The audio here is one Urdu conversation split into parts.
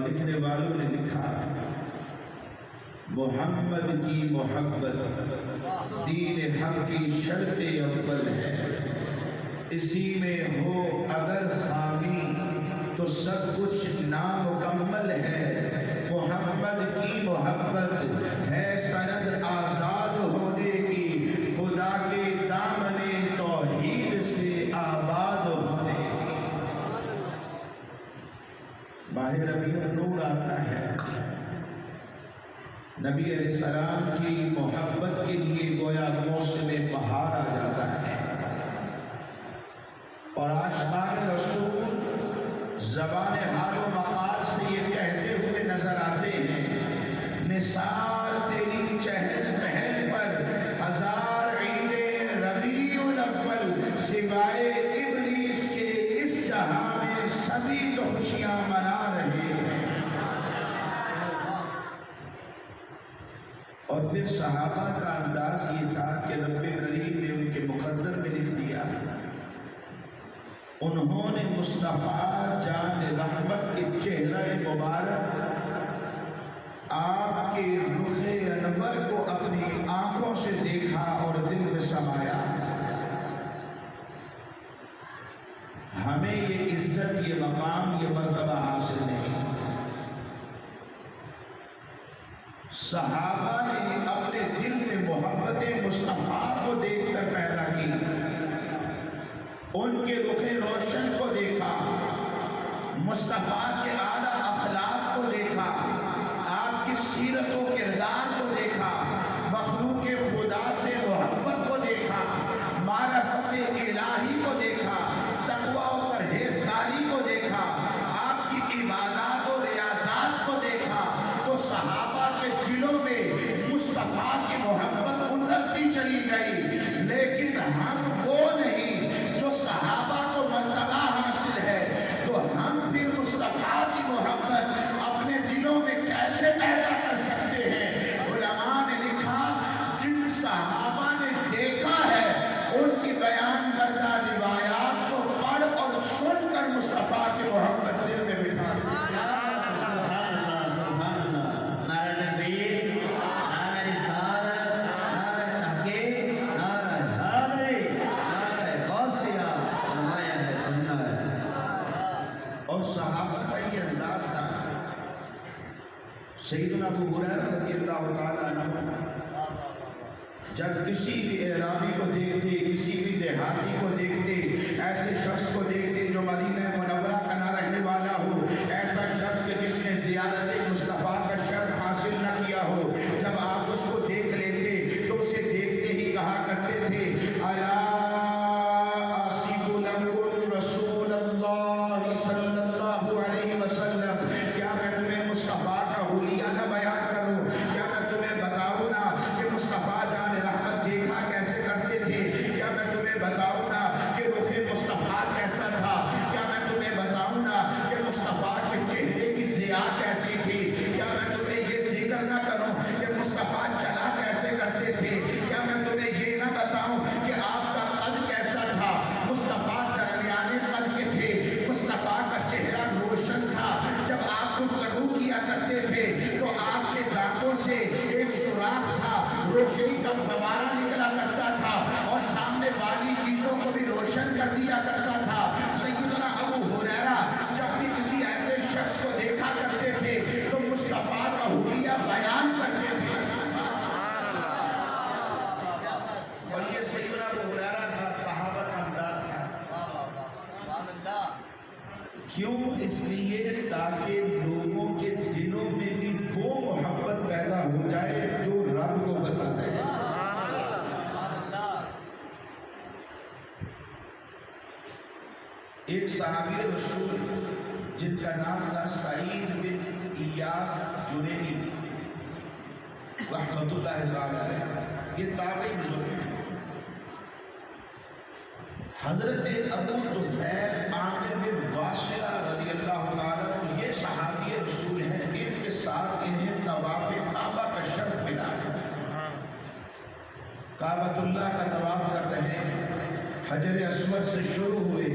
لکھنے والوں نے لکھا محمد کی محبت دین حق کی شرط اول ہے، اسی میں ہو اگر خامی تو سب کچھ نامکمل ہے۔ محمد کی محبت ہے سند آزاد ہونے کی، خدا کے دامن توحید سے آباد ہونے کی۔ ماہ ربیع النور آتا ہے، نبی علیہ السلام کی محبت کے لیے گویا موسم بہار آ جاتا ہے، اور عاشقان رسول زبان حال و مقال سے یہ کہتے ہوئے نظر آتے ہیں، نثار تیری چہل پہل پر ہزار عید ربیع الاول، سوائے ابلیس کے اس جہاں میں سبھی تو خوشیاں منا رہے ہیں۔ اور پھر صحابہ کا انداز یہ تھا کہ رب کریم نے ان کے مقدر میں لکھ دیا، انہوں نے مصطفیٰ جان رحمت کے چہرہ مبارک آپ کے رخ انور کو اپنی آنکھوں سے دیکھا اور دل میں سمایا۔ ہمیں یہ عزت، یہ مقام، یہ مرتبہ حاصل نہیں۔ صحابہ نے اپنے دل میں محبت مصطفیٰ کو دیکھ کر پیدا کی، ان کے رخ روشن کو دیکھا، مصطفیٰ کے اعلیٰ اخلاق کو دیکھا، آپ کی سیرت و کردار کو دیکھا، مخلوق خدا سے محبت کو دیکھا، معرفت الہی کو دیکھا، تقویٰ و پرہیزگاری کو دیکھا، آپ کی عبادات و ریاضات کو دیکھا، تو صحابہ کے دلوں میں مصطفیٰ کی محبت انگلتی چلی گئی۔ لیکن ہم وہ نہیں جو صحابہ کو مرتبہ حاصل ہے، تو ہم پھر مصطفیٰ کی محبت اپنے دلوں میں کیسے پیدا کر سکتے ہیں؟ علماء نے لکھا، جن صحابہ نے دیکھا ہے ان کی بیان کردہ روایات کو پڑھ اور سن کر مصطفیٰ کی محبت دل میں بٹھا سکتے ہیں۔ اور صحابہ کا یہ انداز تھا۔ سیدنا ابو ہریرہ رضی اللہ تعالیٰ عنہ جب کسی بھی اعرابی کو دیکھتے، کسی بھی دیہاتی کو دیکھتے، ایسے شخص کو دیکھتے جو مدینہ منورہ کا نہ رہنے والا ہو، ایسا شخص کہ جس نے زیارت مصطفیٰ کا شرف حاصل نہ کیا ہو، جب آپ اس کو دیکھ لیتے تو اسے دیکھتے ہی کہا کرتے تھے، الا آصف لکم رسول اللہ صلی اللہ علیہ وسلم، کیا میں تمہیں مصطفیٰ کا حلیہ نہ بیان کروں؟ کیا میں تمہیں بتاؤں نا کہ مصطفیٰ جان رحمت دیکھا کیسے کرتے تھے؟ کیا میں تمہیں بتاؤں نا کہ رخ مصطفیٰ کیسا تھا؟ کیا میں تمہیں بتاؤں نا کہ مصطفیٰ کے چہرے کی ضیاء کیسی تھی؟ کیا میں تمہیں یہ ذکر نہ کروں کہ مصطفیٰ چلا کیسے کرتے تھے؟ کیا میں تمہیں یہ نہ بتاؤں کہ آپ کا قد کیسا تھا؟ مصطفیٰ درمیانے قد کے تھے، مصطفیٰ کا چہرہ روشن تھا، جب آپ گفتگو کیا کرتے تھے تو آپ کے دانتوں سے ایک سوراخ تھا، روشنی کا فوارہ نکلا کرتا تھا اور سامنے والی چیزوں کو بھی روشن کر دیا کرتا تھا۔ سیدنا ابو ہریرہ جب بھی کسی ایسے شخص کو دیکھا کرتے تھے تو مصطفیٰ کا حلیہ بیان کرتے تھے۔ اور یہ سیدنا ابو ہریرہ کا صحابہ کا انداز تھا۔ کیوں؟ اس لیے تاکہ لوگوں کے دلوں میں بھی وہ محبت پیدا ہو جائے جو رب کو پسند ہے۔ ایک صحابی رسول جن کا نام تھا سعید بن ایاس جنیدی رحمت اللہ علیہ، یہ تابعی بزرگ ہیں۔ حضرت ابو طفیل عامر بن واصلہ رضی اللہ تعالیٰ عنہ یہ صحابی رسول ہیں، ان کے ساتھ انہیں طواف کعبہ کا شرف ملا۔ کعبۃ اللہ کا طواف کر رہے ہیں، حجر اسود سے شروع ہوئے،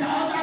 14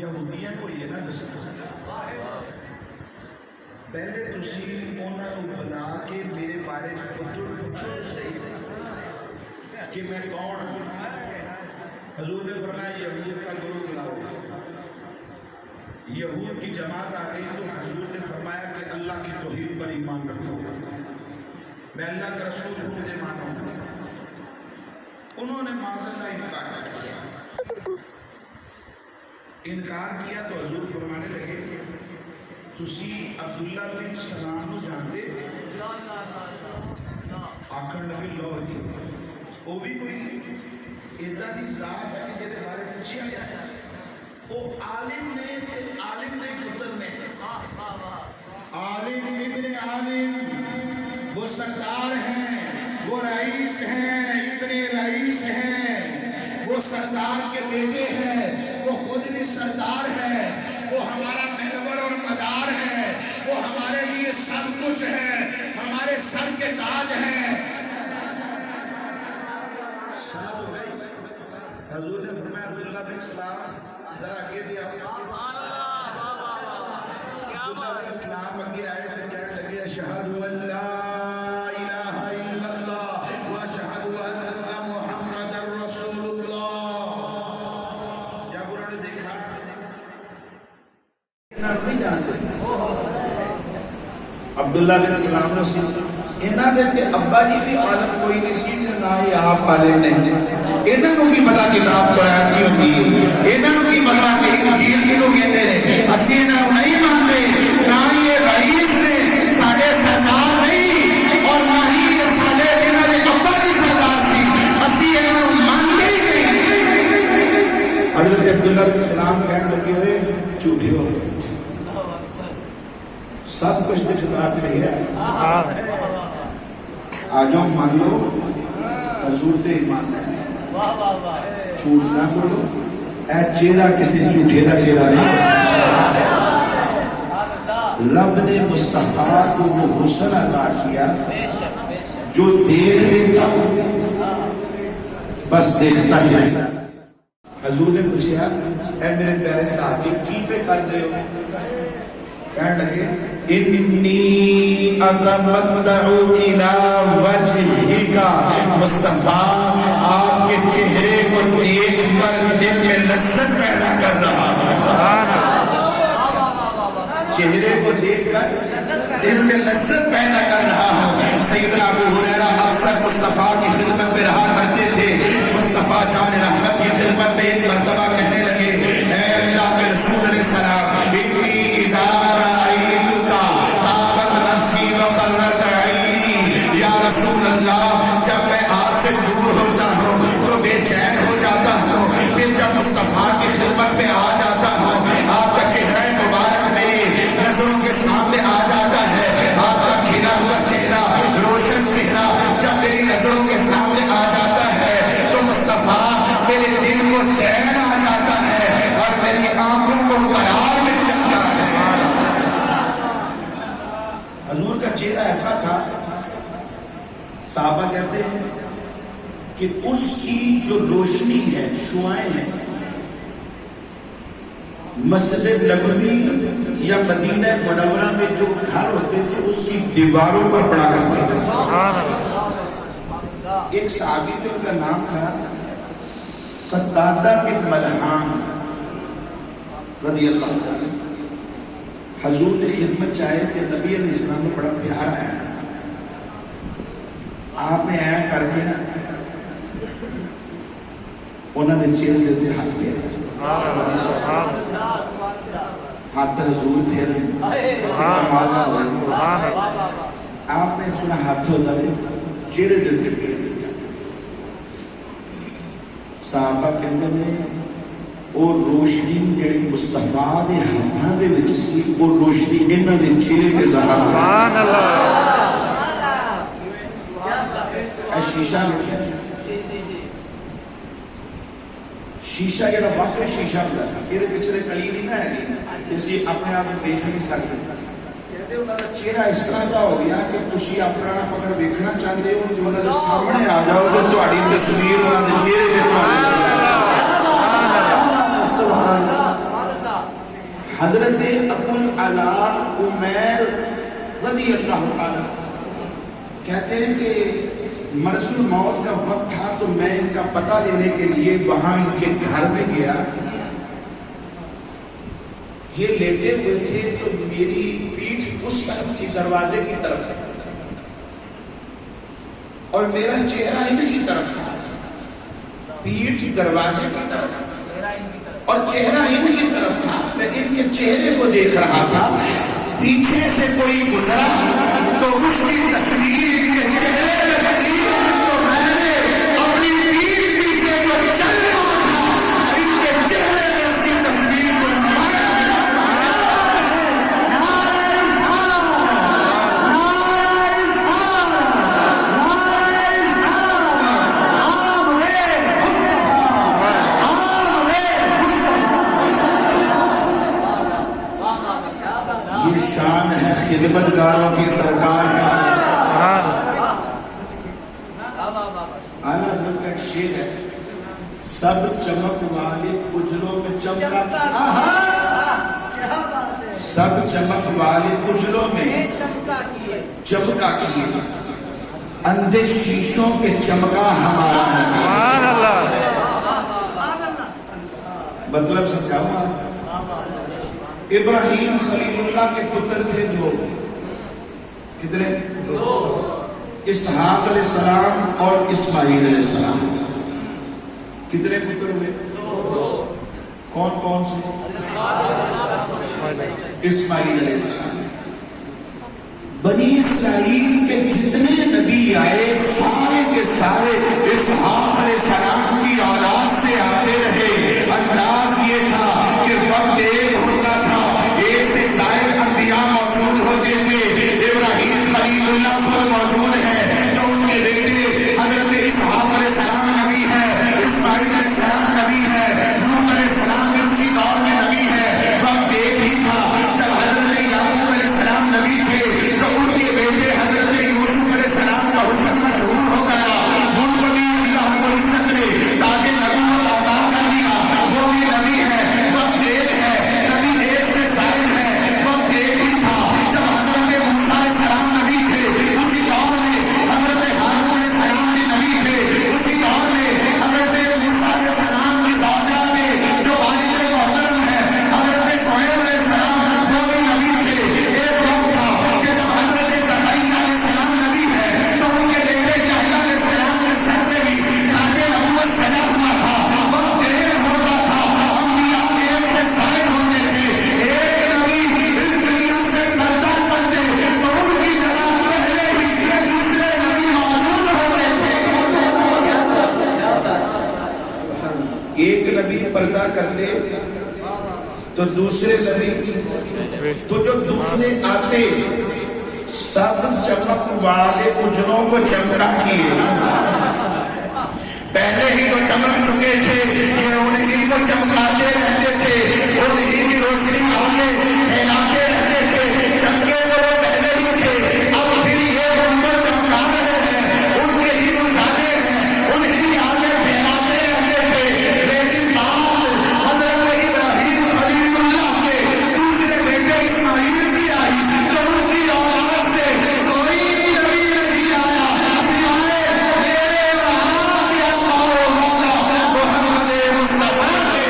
یہودیاں کو یہ نہ دسو پہلے تسی انہاں نوں بلا کے میرے بارے پوچھو صحیح کہ میں کون ہوں. حضور نے فرمایا یہود کا گروہ بلاؤ. یہود کی جماعت آ گئی تو حضور نے فرمایا کہ اللہ کی توحید پر ایمان رکھو, میں اللہ کا رسول ہوں, مجھے مانو. انہوں نے معاذ اللہ انکار کیا تو حضور فرمانے لگے تسی عبداللہ بن سلام کو جانتے؟ آخر لگے لو جی وہ بھی کوئی ادھا دی ذات ہے کہ جیسے بارے پوچھا جائے وہ عالم نے پتر نے عالم ابن عالم وہ سردار ہیں, وہ رئیس ہیں, ابن رئیس ہیں, وہ سردار کے بیٹے ہیں, وہ خود بھی سردار ہے, وہ ہمارا محور اور مدار ہے, وہ ہمارے لیے سب کچھ ہے, ہمارے سر کے تاج ہیں. حضور نے فرمایا عبداللہ بن سلام ذرا آگے دیا. عبداللہ بن سلام آگے آئے تو کہنے لگے اشہد ان لا الہ الا اللہ واشہد ان محمد رسول اللہ. جب انہوں نے دیکھا نہیں جانتے عبداللہ بن سلام نے انہاں دے کہ ابا جی بھی عالم کوئی نہیں سی نہ ہی آپ عالم نہیں. انہاں نوں کی پتہ کتاب قرآن کی ہوندی ہے, انہاں نوں کی پتہ کہ انجیل کینوں کہندے نے. اسی انہاں نوں نہیں مانتے, نہ یہ رئیس نے ساڈے سردار نہیں اور نہ ہی یہ ساڈے انہاں دے ابا دی سردار سی. اسی انہاں نوں مانتے ہی نہیں. حضرت عبداللہ بن سلام کہنے لگے ہوئے جھوٹے ہو, سب کچھ تو خطاب نہیں ہے, آجو مان لو حضور تے ایمان ہے, جھوٹ نہ بولو. اے چہرہ کسی جھوٹے کا چہرہ نہیں ہے. رب نے مصطفیٰ کو وہ حسن عطا کیا جو دیکھ لیتا بس دیکھتا ہی رہتا. حضور نے پوچھا اے میرے پیارے صحابی کی پہ کر دے ہو؟ کہنے لگے انی اتمتع الى وجہک مصطفیٰ, آپ کے چہرے کو دیکھ کر دل میں لذت پیدا کر رہا ہے. چہرے کو دیکھ کر دل میں لذت پیدا کر رہا ہوں. سیدنا ابو ہریرہ اکثر مصطفیٰ کی خدمت میں رہا کرتے تھے. مصطفیٰ جان رحمت کی خدمت میں ایک مرتبہ کہنے لگے اے اللہ کے رسول علیہ السلام انی اذا رأیتک طابت نفسی وقرت عینی. یا رسول اللہ جب میں آپ سے دور ہوتا ہوں تو بے چین ہو جاتا ہوں, پھر جب مصطفیٰ کی خدمت میں آ جاتا ہوں آپ کا چہرہ مبارک میری نظروں کے سامنے آ جاتا ہے. آپ کا کھلا ہوا چہرہ, روشن چہرہ جب میری نظروں کے سامنے آ جاتا ہے تو مصطفیٰ میرے دل کو چین آ جاتا ہے اور میری آنکھوں کو قرار مل جاتا ہے. حضور کا چہرہ ایسا تھا, صحابہ کہتے ہیں کہ اس کی جو روشنی ہے, شعائیں ہیں, مسجد نبوی یا مدینہ منورہ میں جو گھر ہوتے تھے اس کی دیواروں پر پڑا کرتے تھے. ایک صحابی تھے, ان کا نام تھا قتادہ بن ملحان رضی اللہ عنہ. حضور نے خدمت چاہے تھے, نبی علیہ السلام نے بڑا پیار آیا, آپ نے آیا کر کے نا انہوں نے چہرے دے ہاتھ پھیرا. ہاتھ حضور تھے آپ نے سنا ہاتھ ہوتا ہے چہرے دل کے پھیرے. صحابہ کہتے ہیں وہ روشنی جڑی مصطفیٰ دے ہاتھاں دے وچ سی, وہ روشنی انہاں دے چہرے تے ظاہر ہوئی. سبحان اللہ. شیشہ شیشہ جڑا واقعی شیشہ ہوتا ہے, یہ پچھلے کلی نہیں نہ ہے کہ اسی اپنے آپ کو دیکھ نہیں سکتے. کہتے انہوں کا چہرہ اس طرح کا ہو گیا کہ تسی اپنا اگر دیکھنا چاہتے ہو تو انہوں نے سامنے آ جاؤ تو تہاڈی تصویر انہوں نے چہرے تے حضرت ابو العلا عمیر رضی اللہ عنہ کہتے ہیں کہ مرض الموت کا وقت تھا تو میں ان کا پتہ لینے کے لیے وہاں ان کے گھر میں گیا. یہ لیٹے ہوئے تھے تو میری پیٹھ اس طرف تھی دروازے کی طرف اور میرا چہرہ ان کی طرف تھا. پیٹھ دروازے کی طرف اور چہرہ ان کی طرف تھا. میں ان کے چہرے کو دیکھ رہا تھا. پیچھے سے کوئی گزرا تو اس کی تصویر ان کے چہرے میں لگی تو میں نے اپنی پیٹھ پیچھے جو چل رہا تھا ان کے چہرے میں اس کی تصویر کو نمایا. شان ہے خدمتگاروں کی سرکار کا. اعلیٰ حضرت کا ایک شعر ہے سب چمک والے اجلوں میں چمکا سب چمک والے اجلوں میں چمکا کیے اندھے شیشوں کے چمکا ہمارا. مطلب سمجھاؤں آپ. ابراہیم خلیل اللہ کے پتر تھے دو. کتنے؟ اسحاق علیہ السلام اور اسماعیل علیہ السلام. کتنے پتر ہوئے؟ کون کون سے؟ اسماعیل علیہ السلام. بنی اسرائیل کے جتنے نبی آئے سارے کے سارے اسحاق علیہ السلام کی اولاد سے آتے رہے. انداز یہ تھا کہ وقت ایک ہوتا تھا ایک سے زائد انبیاء موجود ہوتے تھے. ابراہیم خلیل اللہ پر موجود ہے جو ان کے بیٹے حضرت اسحاق علیہ السلام نبی ہے. اسماعیل علیہ السلام نبی ہے. لوط علیہ السلام بھی اسی دور میں نبی ہے. وقت ایک ہی تھا جب حضرت یعقوب علیہ السلام نبی تھے تو ان کے بیٹے حضرت یوسف علیہ السلام کا حسن مشہور ہو گیا. ان کو بھی اللہ رب العزت نے تاج نبوت عطا کر دیا. وہ بھی نبی ہے. وقت ایک ہے. نبی ایک سے زائد ہے. وقت ایک ہی تھا جب حضرت موسیٰ علیہ السلام نبی تھے. اسی دور میں حضرت ہارون علیہ السلام بھی نبی تھے. اسی دور میں حضرت موسیٰ علیہ السلام کی زوجہ تھے جو والد محترم ہے حضرت شعیب علیہ السلام وہ بھی نبی تھے. ایک وقت تھا کہ جب حضرت زکریا علیہ السلام نبی ہے تو ان کے بیٹے یحییٰ علیہ السلام کے سر سے بھی تاج نبوت سجا ہوا تھا. وقت ایک ہوتا تھا. انبیاء ایک سے زائد ہوتے تھے. ایک نبی اس دنیا سے پردہ کرتے تو ان کی جگہ پہلے ہی دوسرے نبی موجود ہوتے تھے. ایک نبی پردہ کرتے تو دوسرے نبی تو جو دوسرے آتے سب چمک والے اجروں کو چمکا کیے. پہلے ہی تو چمک چکے تھے یہ انہیں کو چمکاتے رہتے تھے. انہیں کی روشنی آگے پھیلاتے رہتے تھے. چمکے تو وہ پہلے ہی تھے. اب پھر یہ ان کو چمکا رہے ہیں. ان کے ہی اجالے ہیں. انہیں آگے پھیلاتے رہتے تھے. لیکن بات حضرت ابراہیم خلیل اللہ کے دوسرے بیٹے اسماعیل کی آئی تو ان کی اولاد سے کوئی نبی نہیں آیا سوائے میرے وہاں کے اللہ مولا محمد مصطفیٰ کے.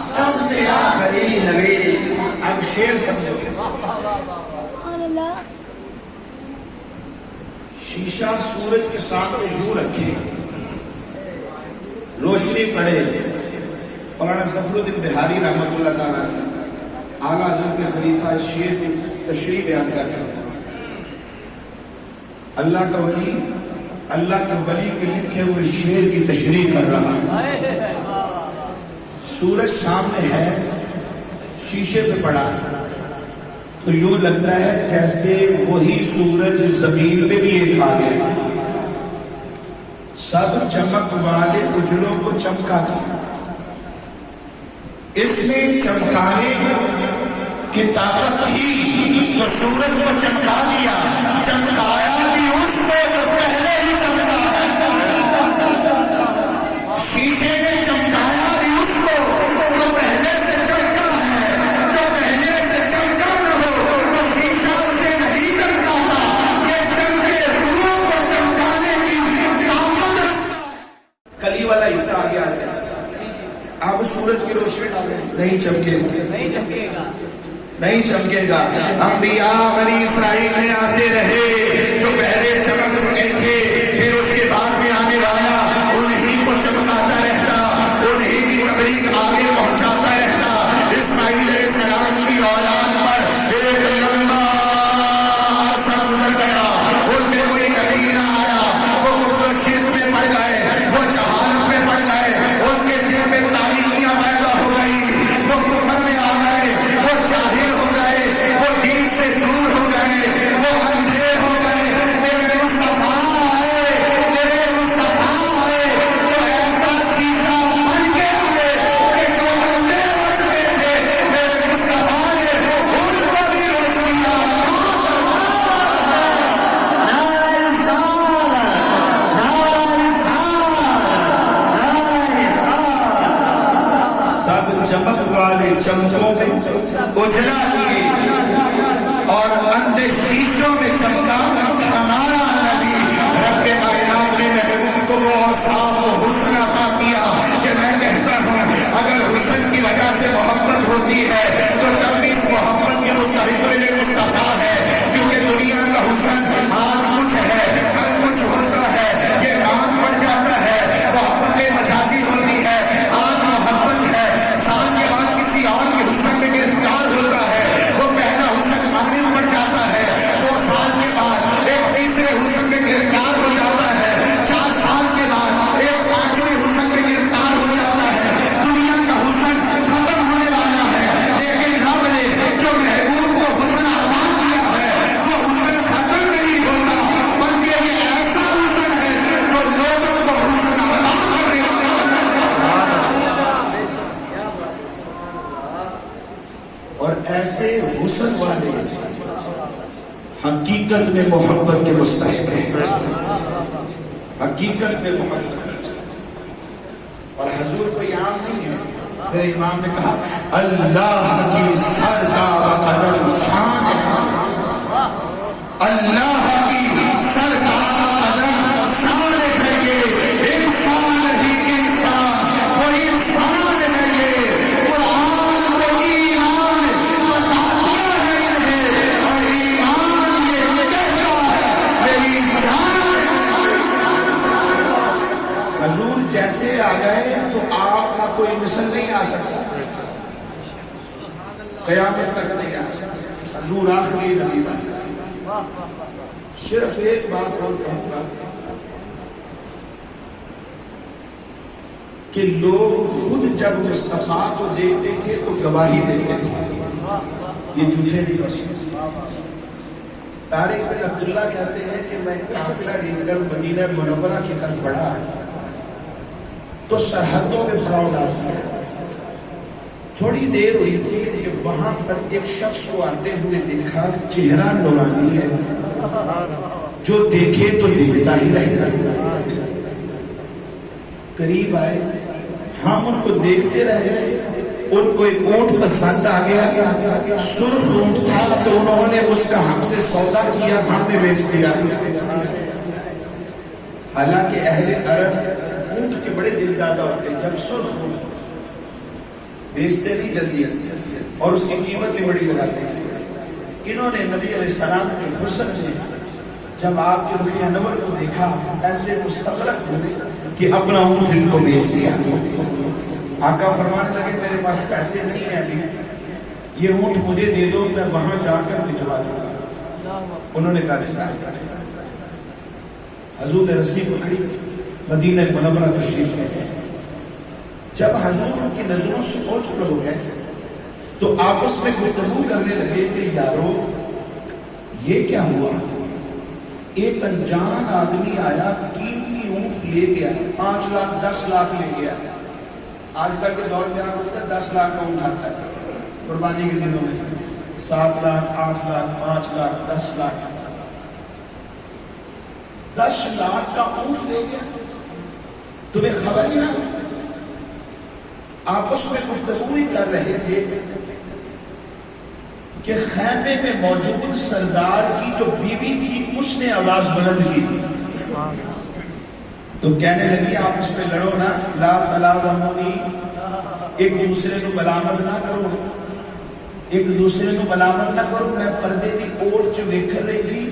سب سے آخری نبی. اب شیر سمجھو. شیشہ سورج کے سامنے یوں رکھے روشنی پڑے. مولانا ظفر الدین بہاری رحمۃ اللہ تعالیٰ اعلیٰ حضرت کے خلیفہ اس شعر کی تشریح بیان کرتے ہیں. اللہ کا ولی اللہ کے ولی کے لکھے ہوئے شعر کی تشریح کر رہا ہے. سورج سامنے ہے شیشے پہ پڑا تو یوں لگتا ہے جیسے وہی سورج زمین میں بھی ایک آ گیا. سب چمک والے اجلوں کو چمکا دیا. اس میں چمکانے کی طاقت تھی تو سورج کو چمکا دیا، چمکایا بھی اس کو جو پہلے ہی چمکا ہے، شیشے نے چمکایا بھی اس کو جو پہلے سے چمکا ہے، جو پہلے سے چمکا نہ ہو تو شیشہ اسے نہیں چمکاتا، یہ چمکے روح کو چمکانے کی طاقت رکھتا ہے۔ کلی والا حصہ آ گیا ہے، آپ سورج کی روشنی ڈالیں، نہیں چمکے گا، نہیں چمکے گا۔ انبیاء بنی اسرائیل میں آتے رہے جو پہلے چمک چکے تھے، پھر اس کے بعد میں آنے والا انہی کو چمکاتا رہتا، انہی کی تبلیغ آگے پہنچاتا رہتا۔ اسماعیل علیہ السلام کی اولاد پر ایک لمبا عرصہ گزر گیا، ان میں کوئی نبی نہ آیا، وہ کفر و شرک میں پڑ گئے، وہ جہالت میں پڑ گئے، ان کے دل میں تاریکیاں پیدا ہو گئی، وہ کفر میں آ گئے، وہ جاہل ہو گئے، وہ دین سے دور ہو گئے، وہ اندھے ہو گئے۔ میرے مصطفیٰ آئے، میرے مصطفیٰ آئے تو ایسا شیشہ بن کے آئے کہ جو اندھے ہو چکے تھے میرے مصطفیٰ نے ان کو بھی روشنیاں سب چمک والے چمچوں میں اجلا دیے اور اندھے شیشوں میں چمکا ہمارا نبی رب کائنات نے محبوب کو وہ اوصاف و حسن عطا کیا کہ میں کہتا ہوں اگر حسن کی وجہ سے محبت ہوتی ہے تو تب بھی اس محبت کے مستحق میرے مصطفیٰ ہے، کیونکہ دنیا کا حسن آج کچھ ہے، کل کچھ ہوتا ہے، یہ نام پڑ جاتا ہے، محبت مجازی ہوتی ہے، آج محبت ہے، سال کے بعد کسی اور کے حسن میں گرفتار ہوتا ہے، وہ پہلا حسن غالب پڑ جاتا ہے، 2 سال کے بعد ایک تیسرے حسن میں گرفتار ہو جاتا ہے، 4 سال کے بعد ایک 5ویں حسن میں گرفتار ہو جاتا ہے۔ دنیا کا حسن ختم ہونے والا ہے، لیکن رب نے جو محبوب کو حسن عطا کیا ہے وہ حسن ختم نہیں ہوتا، بلکہ یہ ایسا حسن ہے جو لوگوں کو حسن عطا کرنے والا اور ایسے حسن والے حقیقت میں محبت کے مستحق ہیں، حقیقت میں محبت کے مستحق۔ اور حضور کوئی عام نہیں ہے، پھر امام نے کہا اللہ کی سردار قدر شان ہے، اللہ کی سردار قدر شان ہے، یہ انسان ہی انسان، وہ انسان ہے، یہ قرآن کو ایمان بتاتا ہے انہیں، اور ایمان یہ کہتا ہے میری جان۔ حضور جیسے آ گئے تو آپ کا کوئی مثل نہیں آ سکتا، قیامت تک نہیں آ سکتا، حضور آخری نبی بن گئے۔ صرف ایک بات اور کہوں گا کہ لوگ خود جب مصطفیٰ کو دیکھتے تھے تو گواہی دیتے تھے، یہ جھوٹے نہیں بستے۔ طارق بن عبداللہ کہتے ہیں کہ میں قافلہ لے کر مدینہ منورہ کی طرف بڑھا تو سرحدوں میں پڑاؤ ڈال دیا، تھوڑی دیر ہوئی تھی کہ وہاں پر ایک شخص کو آتے ہوئے دیکھا، چہرہ نورانی ہے، جو دیکھے تو دیکھتا ہی رہتا۔ قریب آئے، ہم ان کو دیکھتے رہ گئے، ان کو ایک اونٹ پسند آ گیا، سرخ اونٹ تھا تو انہوں نے اس کا ہم سے سودا کیا، ہم نے بیچ دیا۔ حالانکہ اہل عرب اونٹ کے بڑے دل دادا ہوتے ہیں، جب سرخ اونٹ بیچتے نہیں جلدی اور اس کی قیمت بھی بڑی لگاتے ہیں۔ انہوں نے نبی علیہ السلام کے حسن سے جب آپ کے رخ انور کو دیکھا ایسے مستغرق ہوئے کہ اپنا اونٹ ان کو بیچ دیا۔ آقا فرمانے لگے میرے پاس پیسے نہیں ہیں ابھی، یہ اونٹ مجھے دے دو، میں وہاں جا کر بھجوا دوں گا۔ انہوں نے کہا چلا۔ حضور نے رسی پکڑی، مدینہ منورہ تشریف لے گئے۔ جب حضور کی نظروں سے اوجھ ہو گئے تو آپس میں گفتگو کرنے لگے کہ یارو یہ کیا ہوا؟ ایک انجان آدمی آیا، قیمتی اونٹ لے گیا، 5 لاکھ 10 لاکھ لے گیا، آج کل کے دور میں آپ ہوتا ہے 10 لاکھ کا اٹھاتا ہے قربانی کے دنوں میں 7 لاکھ 8 لاکھ 5 لاکھ 10 لاکھ 10 لاکھ کا اونٹ لے گیا تمہیں خبر نہیں آئی آپس میں گفتگو ہی کر رہے تھے کہ خیمے میں موجود سردار کی جو بیوی تھی اس نے آواز بلند کی تو کہنے لگی آپس میں لڑو نا لا تلاومونی ایک دوسرے کو ملامت نہ کرو ایک دوسرے کو ملامت نہ کرو میں پردے دی اوٹ چ ویکھ رہی سی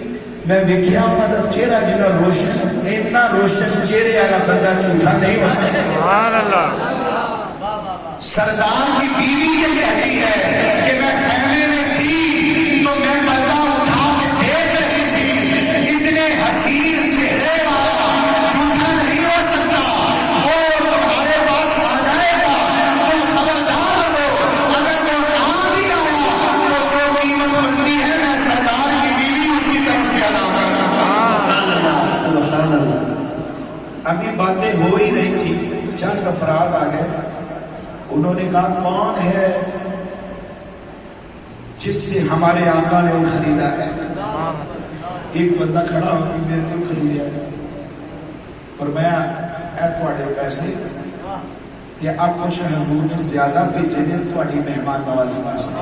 میں ویکھیا انہاں دا چہرہ جڑا روشن اتنا روشن چہرے والا بندہ جھوٹا نہیں ہو سکتا سبحان اللہ سردار کی بیوی یہ کہتی ہے کہ میں خیمے میں تھی تو میں پردہ اٹھا کے دیکھ رہی تھی اتنے حسین چہرے والا جھوٹا نہیں ہو سکتا وہ تمہارے پاس آ جائے گا تم خبردار ہو اگر وہ آ بھی آیا تو جو قیمت بنتی ہے میں سردار کی بیوی اس کی طرف سے ادا کروں سبحان اللہ ابھی باتیں ہو ہی رہی تھی چند افراد آ گئے انہوں نے کہا کون ہے جس سے ہمارے آقا نے وہ خریدا ہے ایک بندہ کھڑا ہو کے میرے کو خریدیا فرمایا اے تواڈے پیسے کہ آپ کچھ حضور نے زیادہ بھیجے نے تواڈی مہمان نوازی واسطے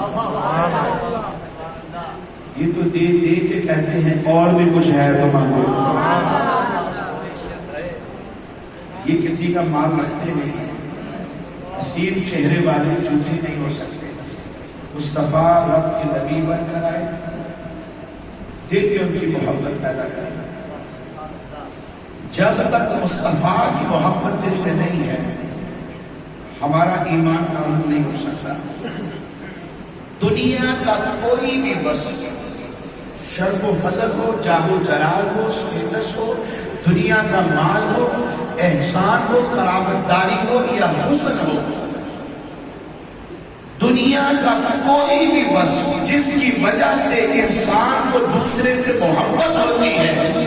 یہ تو دے دے کے کہتے ہیں اور بھی کچھ ہے تو مانگو یہ کسی کا مال رکھتے نہیں حسین چہرے والے جھوٹے نہیں ہو سکتے مصطفیٰ رب کے نبی بن کر آئے دل میں ان کی محبت پیدا کرے جب تک مصطفیٰ کی محبت دل میں نہیں ہے ہمارا ایمان کامل نہیں ہو سکتا دنیا کا کوئی بھی بس شرف و فضل ہو جاہ و جلال ہو اسٹیٹس ہو دنیا کا مال ہو احسان ہو قرابت داری ہو یا حسن ہو دنیا کا کوئی بھی بس جس کی وجہ سے انسان کو دوسرے سے محبت ہوتی ہے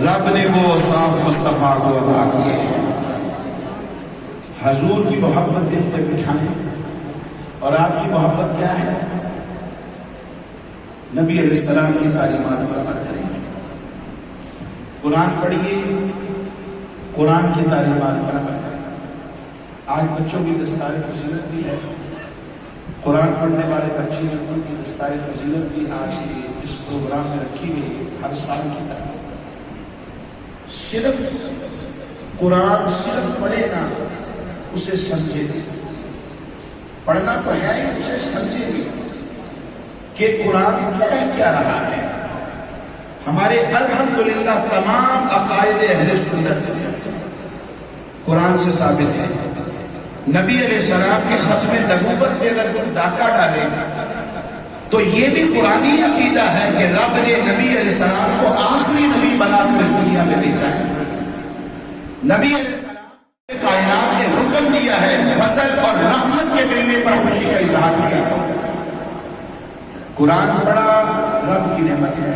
رب نے وہ صاف مصطفیٰ کو عطا کیے حضور کی محبت دل پہ بٹھائیں اور آپ کی محبت کیا ہے نبی علیہ السلام کی تعلیمات پر عمل کریں قرآن پڑھیے قرآن کی تعلیمات پر عمل کریں آج بچوں کی دستار فضیلت بھی ہے قرآن پڑھنے والے بچے ان کی دستار فضیلت بھی آج اس پروگرام میں رکھی گئی ہر سال کی طرح صرف قرآن صرف پڑھے نا اسے سمجھے بھی پڑھنا تو ہے ہی اسے سمجھے بھی کہ قرآن کیا رہا ہے ہمارے الحمدللہ تمام عقائد اہل سنت قرآن سے ثابت ہے نبی علیہ السلام کے ختم نبوت میں اگر کوئی ڈاکہ ڈالے تو یہ بھی قرآنی عقیدہ ہے کہ رب نے نبی علیہ السلام کو آخری نبی بنا کر اس دنیا میں بھیجا ہے نبی علیہ السلام نے کائنات نے حکم دیا ہے فضل اور رحمت کے ملنے پر خوشی کا اظہار کیا قرآن پڑھا رب کی نعمت ہے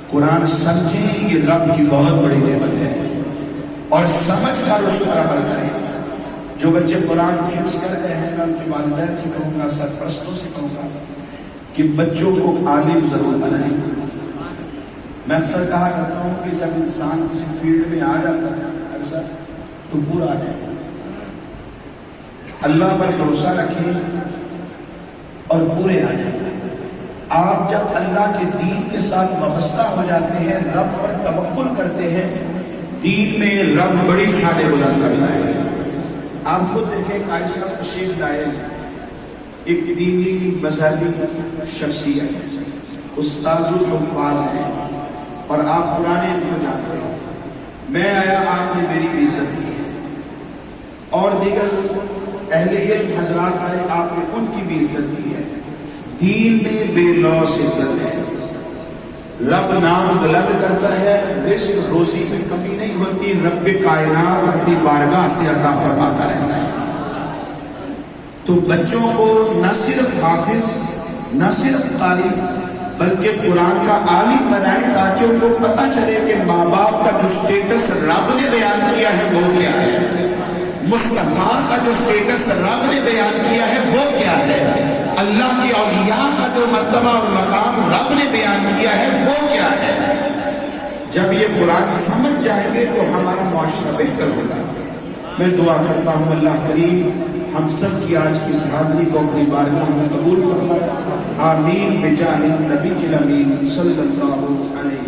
قرآن سمجھیں یہ رب کی بہت بڑی نعمت ہے اور سمجھ کر اس پر عمل کریں جو بچے قرآن کی حفظ کرتے ہیں میں ان کے والدین سے کہوں گا سرپرستوں سے کہوں گا کہ بچوں کو عالم ضرور بنائیں میں اکثر کہا کرتا ہوں کہ جب انسان کسی فیلڈ میں آ جاتا ہے اکثر تو برا ہے اللہ پر بھروسہ رکھیں اور برے آ جائیں آپ جب اللہ کے دین کے ساتھ وابستہ ہو جاتے ہیں رب پر توکل کرتے ہیں دین میں رب بڑی شان بلند کرتا ہے آپ خود دیکھیں قاری صاحب تشریف لائے ایک دینی مذہبی شخصیت استاذ الحفاظ ہیں اور آپ پرانے ان کو جانتے ہیں میں آیا آپ نے میری بھی عزت کی ہے اور دیگر اہل علم حضرات آئے آپ نے ان کی بھی عزت کی ہے دین میں بے لوث عزت ہے رب نام بلند کرتا ہے رزق روزی میں کمی نہیں ہوتی رب کائنات اپنی بارگاہ سے عطا فرماتا رہتا ہے تو بچوں کو نہ صرف حافظ نہ صرف قاری بلکہ قرآن کا عالم بنائیں تاکہ ان کو پتہ چلے کہ ماں باپ کا جو سٹیٹس رب نے بیان کیا ہے وہ کیا ہے مصطفیٰ کا جو سٹیٹس رب نے بیان کیا ہے وہ کیا ہے، اللہ کے اولیاء کا جو مرتبہ اور مقام رب نے بیان کیا ہے وہ کیا ہے۔ جب یہ قرآن سمجھ جائیں گے تو ہمارا معاشرہ بہتر ہوگا۔ میں دعا کرتا ہوں اللہ کریم ہم سب کی آج کی اس حاضری کو اپنی بارگاہ میں قبول فرمائے، آمین بجاہ النبی الامین صلی اللہ علیہ وسلم۔